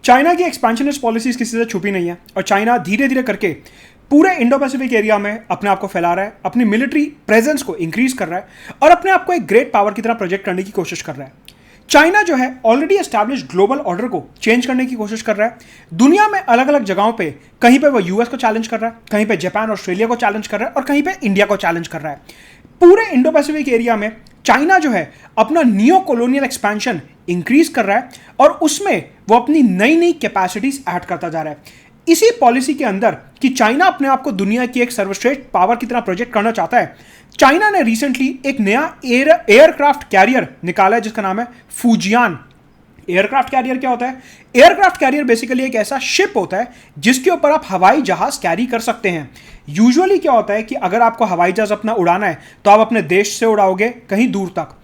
China की expansionist policies किसी से छुपी नहीं है और चाइना धीरे धीरे करके पूरे इंडो पैसिफिक एरिया में अपने आप को फैला रहा है, अपनी मिलिट्री प्रेजेंस को इंक्रीज कर रहा है और अपने आप को एक ग्रेट पावर की तरह प्रोजेक्ट करने की कोशिश कर रहा है। चाइना जो है ऑलरेडी एस्टैब्लिश ग्लोबल ऑर्डर को चेंज करने की कोशिश कर रहा है। दुनिया में अलग अलग जगहों पे कहीं पे वो यूएस को चैलेंज कर रहा है, कहीं पे जापान ऑस्ट्रेलिया को चैलेंज कर रहा है और कहीं पे इंडिया को चैलेंज कर रहा है। पूरे इंडो पैसिफिक एरिया में चाइना जो है अपना नियो कॉलोनियल एक्सपेंशन इंक्रीज कर रहा है और उसमें वो अपनी नई नई कैपेसिटीज ऐड करता जा रहा है। इसी पॉलिसी के अंदर कि चाइना अपने आप को दुनिया की एक सर्वश्रेष्ठ पावर की तरह प्रोजेक्ट करना चाहता है, चाइना ने रिसेंटली एक नया एयरक्राफ्ट कैरियर निकाला है जिसका नाम है फूजियान। एयरक्राफ्ट कैरियर क्या होता है? एयरक्राफ्ट कैरियर बेसिकली एक ऐसा शिप होता है जिसके ऊपर आप हवाई जहाज कैरी कर सकते हैं। यूजुअली क्या होता है कि अगर आपको हवाई जहाज अपना उड़ाना है तो आप अपने देश से उड़ाओगे कहीं दूर तक।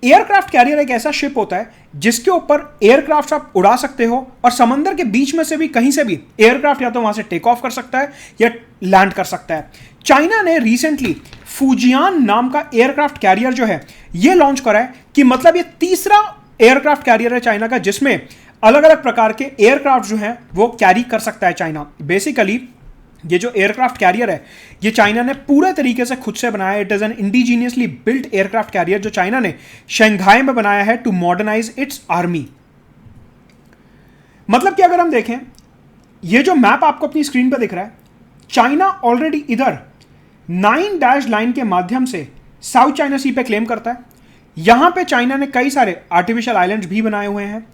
एयरक्राफ्ट कैरियर एक ऐसा शिप होता है जिसके ऊपर एयरक्राफ्ट आप उड़ा सकते हो और समंदर के बीच में से भी कहीं से भी एयरक्राफ्ट या तो वहां से टेक ऑफ कर सकता है या लैंड कर सकता है। चाइना ने रिसेंटली फूजियान नाम का एयरक्राफ्ट कैरियर जो है ये लॉन्च करा है कि मतलब ये तीसरा एयरक्राफ्ट कैरियर है चाइना का जिसमें अलग अलग प्रकार के एयरक्राफ्ट जो हैं वो कैरी कर सकता है चाइना। बेसिकली ये जो एयरक्राफ्ट कैरियर है ये चाइना ने पूरे तरीके से खुद से बनाया है। It is an indigenously built aircraft carrier जो चाइना ने शंघाई में बनाया है टू मॉडर्नाइज इट्स आर्मी। मतलब कि अगर हम देखें ये जो मैप आपको अपनी स्क्रीन पर दिख रहा है, चाइना ऑलरेडी इधर 9 डैश लाइन के माध्यम से साउथ चाइना सी पे क्लेम करता है। यहां पे चाइना ने कई सारे आर्टिफिशियल आइलैंड्स भी बनाए हुए हैं।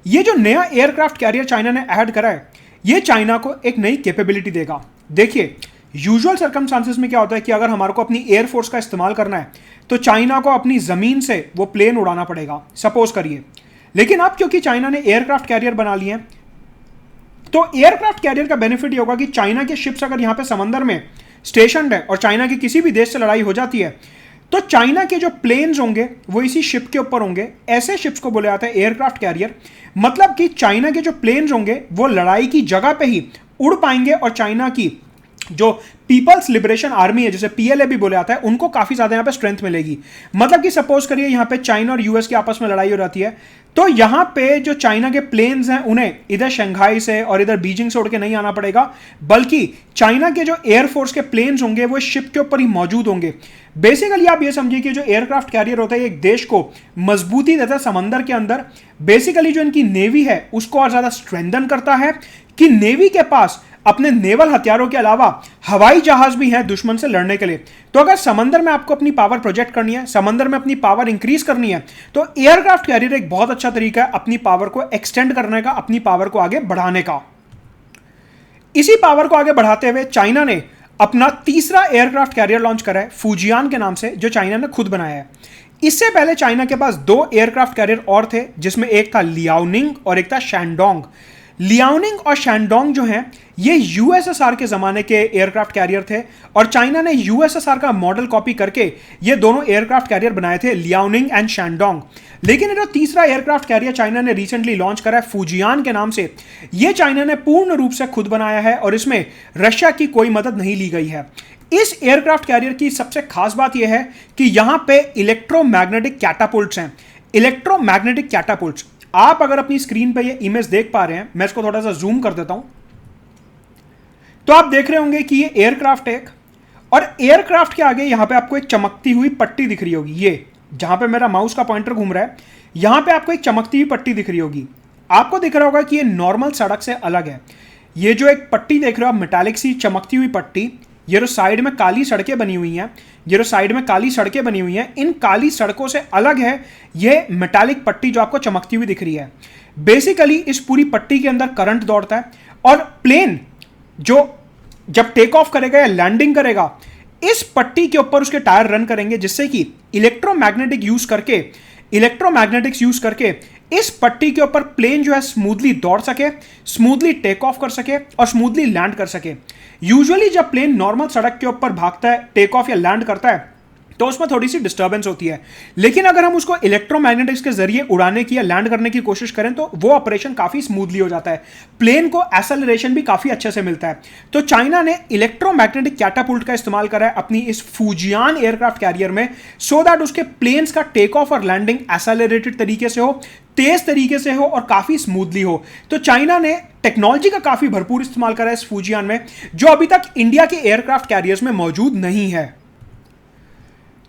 ये जो नया एयरक्राफ्ट कैरियर चाइना ने ऐड करा है ये चाइना को एक नई कैपेबिलिटी देगा। देखिए यूजुअल सर्कमस्टांसेस में क्या होता है कि अगर हमारे को अपनी एयरफोर्स का इस्तेमाल करना है तो चाइना को अपनी जमीन से वो प्लेन उड़ाना पड़ेगा, सपोज करिए। लेकिन अब क्योंकि चाइना ने एयरक्राफ्ट कैरियर बना लिए हैं तो एयरक्राफ्ट कैरियर का बेनिफिट ये होगा कि चाइना के शिप्स अगर यहां पे समंदर में स्टेशनड है और चाइना के किसी भी देश से लड़ाई हो जाती है तो चाइना के जो प्लेन्स होंगे वो इसी शिप के ऊपर होंगे। ऐसे शिप्स को बोले जाते हैं एयरक्राफ्ट कैरियर। मतलब कि चाइना के जो प्लेन्स होंगे वो लड़ाई की जगह पे ही उड़ पाएंगे और चाइना की जो पीपल्स लिबरेशन आर्मी है जिसे पीएलए भी बोला जाता है उनको काफी ज्यादा यहां पे स्ट्रेंथ मिलेगी। मतलब कि सपोज करिए यहां पे चाइना और यूएस की आपस में लड़ाई हो जाती है तो यहां पे जो चाइना के प्लेन्स हैं उन्हें इधर शंघाई से और इधर बीजिंग से उड़ के नहीं आना पड़ेगा, बल्कि चाइना के जो एयरफोर्स के प्लेन्स होंगे वो शिप के ऊपर ही मौजूद होंगे। बेसिकली आप ये समझिए कि जो एयरक्राफ्ट कैरियर होता है एक देश को मजबूती देता है समंदर के अंदर। बेसिकली जो इनकी नेवी है उसको और ज्यादा स्ट्रेंथन करता है कि नेवी के पास अपने नेवल हथियारों के अलावा हवाई जहाज भी हैं दुश्मन से लड़ने के लिए। तो अगर समंदर में आपको अपनी पावर प्रोजेक्ट करनी है, समंदर में अपनी पावर इंक्रीज करनी है तो एयरक्राफ्ट कैरियर एक बहुत अच्छा तरीका है अपनी पावर को एक्सटेंड करने का, अपनी पावर को आगे बढ़ाने का। इसी पावर को आगे बढ़ाते हुए चाइना ने अपना तीसरा एयरक्राफ्ट कैरियर लॉन्च करा है फूजियान के नाम से, जो चाइना ने खुद बनाया है। इससे पहले चाइना के पास 2 एयरक्राफ्ट कैरियर और थे जिसमें एक था लियाओनिंग और एक था शैंडोंग। लियाओनिंग और शैंडोंग जो हैं ये यूएसएसआर के ज़माने के एयरक्राफ्ट कैरियर थे और चाइना ने यूएसएसआर का मॉडल कॉपी करके ये दोनों एयरक्राफ्ट कैरियर बनाए थे, लियाओनिंग एंड शैंडोंग। लेकिन ये जो तीसरा एयरक्राफ्ट कैरियर चाइना ने रिसेंटली लॉन्च करा है फूजियान के नाम से, ये चाइना ने पूर्ण रूप से खुद बनाया है और इसमें रशिया की कोई मदद नहीं ली गई है। इस एयरक्राफ्ट कैरियर की सबसे खास बात यह है कि यहां पे इलेक्ट्रोमैग्नेटिक कैटापुल्ट्स हैं। इलेक्ट्रोमैग्नेटिक कैटापुल्ट्स, आप अगर अपनी स्क्रीन पे ये इमेज देख पा रहे हैं, मैं इसको थोड़ा सा जूम कर देता हूं तो आप देख रहे होंगे कि ये एयरक्राफ्ट है और एयरक्राफ्ट के आगे यहां पे आपको एक चमकती हुई पट्टी दिख रही होगी। ये जहां पे मेरा माउस का पॉइंटर घूम रहा है यहां पे आपको एक चमकती हुई पट्टी दिख रही होगी। आपको दिख रहा होगा कि ये नॉर्मल सड़क से अलग है। ये जो एक पट्टी देख रहे हो आप, मेटालिक सी चमकती हुई पट्टी, ये जो साइड में काली सड़कें बनी हुई हैं, ये जो साइड में काली सड़कें बनी हुई हैं, इन काली सड़कों से अलग है ये मेटालिक पट्टी जो आपको चमकती हुई दिख रही है। बेसिकली इस पूरी पट्टी के अंदर करंट दौड़ता है और प्लेन जो जब टेक ऑफ करेगा या लैंडिंग करेगा इस पट्टी के ऊपर उसके टायर रन करेंगे, जिससे कि इलेक्ट्रोमैग्नेटिक्स यूज करके इस पट्टी के ऊपर प्लेन जो है स्मूथली दौड़ सके, स्मूथली टेक ऑफ कर सके और स्मूथली लैंड कर सके। यूजुअली जब प्लेन नॉर्मल सड़क के ऊपर भागता है, टेक ऑफ या लैंड करता है तो उसमें थोड़ी सी डिस्टर्बेंस होती है। लेकिन अगर हम उसको इलेक्ट्रोमैग्नेटिक्स के जरिए उड़ाने की या लैंड करने की कोशिश करें तो वो ऑपरेशन काफी स्मूथली हो जाता है, प्लेन को एक्सेलरेशन भी काफी अच्छे से मिलता है। तो चाइना ने इलेक्ट्रोमैग्नेटिक कैटापुल्ट का इस्तेमाल करा है अपनी इस फूजियान एयरक्राफ्ट कैरियर में, सो दैट उसके प्लेन्स का टेक ऑफ और लैंडिंग एक्सेलरेटेड तरीके से हो, तेज तरीके से हो और काफी स्मूथली हो। तो चाइना ने टेक्नोलॉजी का काफी भरपूर इस्तेमाल करा है इस फूजियान में, जो अभी तक इंडिया के एयरक्राफ्ट कैरियर्स में मौजूद नहीं है।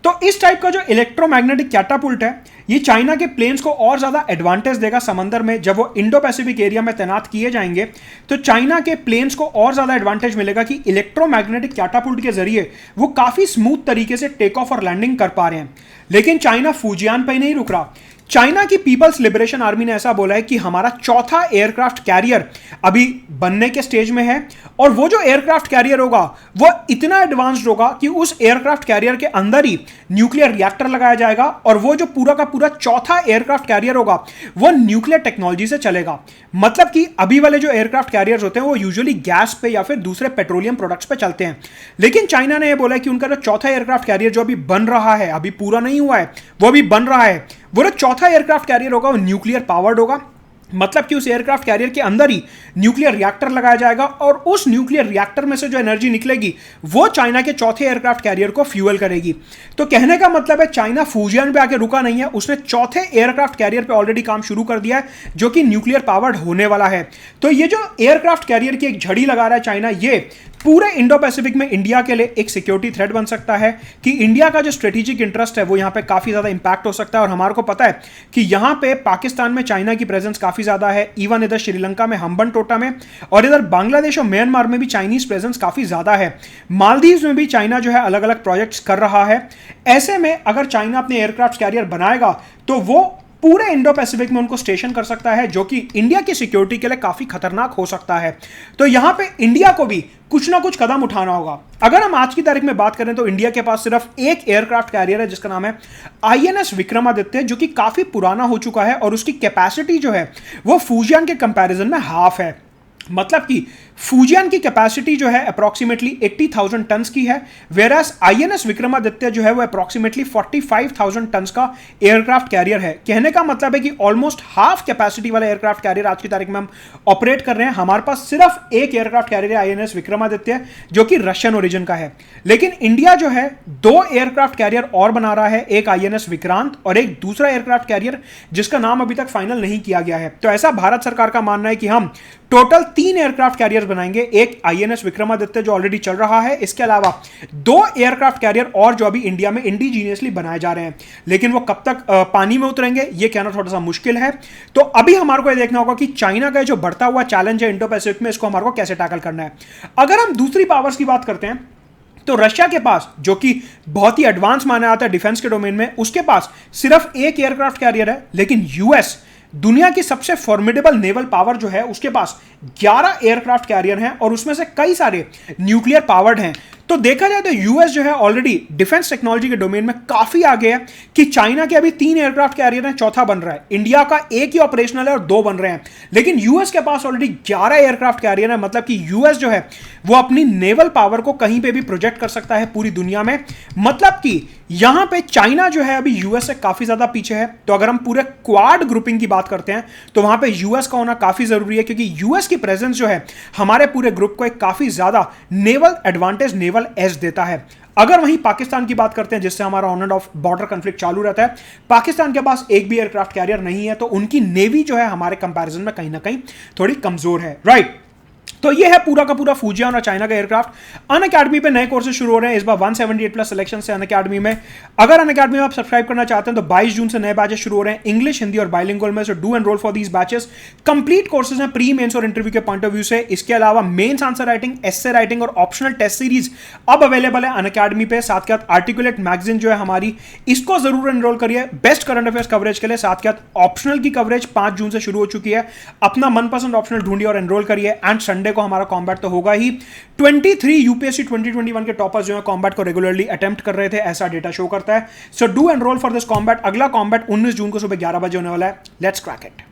तो इस टाइप का जो इलेक्ट्रोमैग्नेटिक कैटापुल्ट है, ये चाइना के प्लेन्स को और ज्यादा एडवांटेज देगा समंदर में। जब वो इंडो पैसिफिक एरिया में तैनात किए जाएंगे तो चाइना के प्लेन्स को और ज्यादा एडवांटेज मिलेगा कि इलेक्ट्रोमैग्नेटिक कैटापुल्ट के जरिए वो काफी स्मूथ तरीके से टेक ऑफ और लैंडिंग कर पा रहे हैं। लेकिन चाइना फूजियान पर ही नहीं रुक रहा। चाइना की पीपल्स लिबरेशन आर्मी ने ऐसा बोला है कि हमारा चौथा एयरक्राफ्ट कैरियर अभी बनने के स्टेज में है, और वो जो एयरक्राफ्ट कैरियर होगा वो इतना एडवांस्ड होगा कि उस एयरक्राफ्ट कैरियर के अंदर ही न्यूक्लियर रिएक्टर लगाया जाएगा, और वो जो पूरा का पूरा चौथा एयरक्राफ्ट कैरियर होगा वो न्यूक्लियर टेक्नोलॉजी से चलेगा। मतलब कि अभी वाले जो एयरक्राफ्ट कैरियर्स होते हैं वो यूजुअली गैस पे या फिर दूसरे पेट्रोलियम प्रोडक्ट्स पे चलते हैं, लेकिन चाइना ने यह बोला है कि उनका जो चौथा एयरक्राफ्ट कैरियर जो अभी बन रहा है, अभी पूरा नहीं हुआ है, वो अभी बन रहा है, वो जो चौथा एयरक्राफ्ट कैरियर होगा वो न्यूक्लियर पावर्ड होगा। मतलब कि उस एयरक्राफ्ट कैरियर के अंदर ही न्यूक्लियर रिएक्टर लगाया जाएगा, और उस न्यूक्लियर रिएक्टर में से जो एनर्जी निकलेगी वो चाइना के चौथे एयरक्राफ्ट कैरियर को फ्यूल करेगी। तो कहने का मतलब है चाइना फूजियन पे आके रुका नहीं है, उसने चौथे एयरक्राफ्ट कैरियर पे ऑलरेडी काम शुरू कर दिया है जो कि न्यूक्लियर पावर्ड होने वाला है। तो ये जो एयरक्राफ्ट कैरियर की एक झड़ी लगा रहा है चाइना, ये पूरे इंडो पैसिफिक में इंडिया के लिए एक सिक्योरिटी थ्रेट बन सकता है कि इंडिया का जो स्ट्रेटेजिक इंटरेस्ट है वो यहां पे काफी ज्यादा इंपैक्ट हो सकता है। और हमारे को पता है कि यहां पे पाकिस्तान में चाइना की प्रेजेंस काफी ज्यादा है, इवन इधर श्रीलंका में हम्बन टोटा में, और इधर बांग्लादेश और म्यांमार में भी चाइनीज प्रेजेंस काफी ज्यादा है। मालदीव्स में भी चाइना जो है अलग अलग प्रोजेक्ट्स कर रहा है। ऐसे में अगर चाइना अपने एयरक्राफ्ट कैरियर बनाएगा तो वो पूरे इंडो पैसिफिक में उनको स्टेशन कर सकता है, जो कि इंडिया की सिक्योरिटी के लिए काफी खतरनाक हो सकता है। तो यहां पे इंडिया को भी कुछ ना कुछ कदम उठाना होगा। अगर हम आज की तारीख में बात करें तो इंडिया के पास सिर्फ एक एयरक्राफ्ट कैरियर है जिसका नाम है आईएनएस विक्रमादित्य, जो कि काफी पुराना हो चुका है और उसकी कैपेसिटी जो है वो फूजियन के कंपैरिजन में हाफ है। मतलब कि फूजियन की कैपेसिटी जो है अप्रॉक्सीमेटली 80,000 टन्स की है, वेरास आईएनएस विक्रमादित्य जो है वो अप्रॉक्सीमेटली 45,000 टन्स का एयरक्राफ्ट कैरियर है। कहने का मतलब है कि ऑलमोस्ट हाफ कैपेसिटी वाला एयरक्राफ्ट कैरियर आज की तारीख में हम ऑपरेट कर रहे हैं। हमारे पास सिर्फ एक एयरक्राफ्ट कैरियर है आईएनएस विक्रमादित्य, जो कि रशियन ओरिजिन का है। लेकिन इंडिया जो है 2 एयरक्राफ्ट कैरियर और बना रहा है, एक आईएनएस विक्रांत और एक दूसरा एयरक्राफ्ट कैरियर जिसका नाम अभी तक फाइनल नहीं किया गया है। तो ऐसा भारत सरकार का मानना है कि हम टोटल 3 एयरक्राफ्ट कैरियर बनाएंगे, एक आईएनएस विक्रमादित्य जो ऑलरेडी चल रहा है, इसके अलावा 2 एयरक्राफ्ट कैरियर और जो अभी इंडिया में इंडिजीनियसली बनाए जा रहे हैं। लेकिन वो कब तक पानी में उतरेंगे ये कहना थोड़ा सा मुश्किल है। तो अभी हमारे को ये देखना होगा कि चाइना का जो बढ़ता हुआ चैलेंज है इंडो पैसिफिक में, इसको हमारे को कैसे टैकल करना है। अगर हम दूसरी पावर्स की बात करते हैं तो रशिया के पास, जो कि बहुत ही एडवांस माना जाता है डिफेंस के डोमेन में, उसके पास सिर्फ एक एयरक्राफ्ट कैरियर है। लेकिन यूएस दुनिया की सबसे फॉर्मिडेबल नेवल पावर जो है उसके पास 11 एयरक्राफ्ट कैरियर हैं और उसमें से कई सारे न्यूक्लियर पावर्ड हैं। तो देखा जाए तो यूएस जो है ऑलरेडी डिफेंस टेक्नोलॉजी के डोमेन में काफी आगे है कि चाइना के अभी 3 एयरक्राफ्ट कैरियर हैं, चौथा बन रहा है। इंडिया का एक ही ऑपरेशनल है और 2 बन रहे हैं। लेकिन यूएस के पास ऑलरेडी 11 एयरक्राफ्ट कैरियर है। मतलब कि यूएस जो है वो अपनी नेवल पावर को कहीं पे भी प्रोजेक्ट कर सकता है पूरी दुनिया में। मतलब कि यहां पे चाइना जो है अभी यूएस से काफी ज्यादा पीछे है। तो अगर हम पूरे क्वाड ग्रुपिंग की बात करते हैं तो वहां पे यूएस का होना काफी जरूरी है, क्योंकि यूएस की प्रेजेंस जो है हमारे पूरे ग्रुप को एक काफी ज्यादा नेवल एडवांटेज, नेवल एज देता है। अगर वहीं पाकिस्तान की बात करते हैं जिससे हमारा on end of border conflict चालू रहता है, पाकिस्तान के पास एक भी एयरक्राफ्ट कैरियर नहीं है, तो उनकी नेवी जो है हमारे कंपैरिजन में कहीं ना कहीं थोड़ी कमजोर है, राइट। तो ये है पूरा का पूरा फूजियन और चाइना का एयरक्राफ्ट। अनअकैडमी पे नए कोर्सेज शुरू हो रहे हैं इस बार 178 प्लस सिलेक्शन से अनअकैडमी में। अगर अनअकैडमी में आप सब्सक्राइब करना चाहते हैं तो 22 जून से नए बैचेस शुरू हो रहे हैं इंग्लिश, हिंदी और बाइलिंगुअल में। So do enrol for these batches. Complete courses हैं प्री मेंस और इंटरव्यू के पॉइंट ऑफ व्यू से। इसके अलावा मेंस आंसर राइटिंग, एस्से राइटिंग और ऑप्शनल टेस्ट सीरीज अब अवेलेबल है अनअकैडमी पे। साथ के साथ आर्टिकुलेट मैगजीन जो है हमारी, इसको जरूर एनरोल करिए बेस्ट करंट अफेयर्स कवरेज के लिए। साथ के साथ ऑप्शनल की कवरेज 5 जून से शुरू हो चुकी है। अपना मनपसंद ऑप्शनल ढूंढिए और एनरोल करिए। एंड संडे को हमारा कॉम्बैट होगा ही। 23 यूपीएससी 2021 के टॉपर्स जो है कॉम्बैट को रेगुलरली अटेम्प्ट कर रहे थे, ऐसा डेटा शो करता है। So do enrol for this combat. अगला कॉम्बैट 19 जून को सुबह 11 बजे होने वाला है। Let's crack it.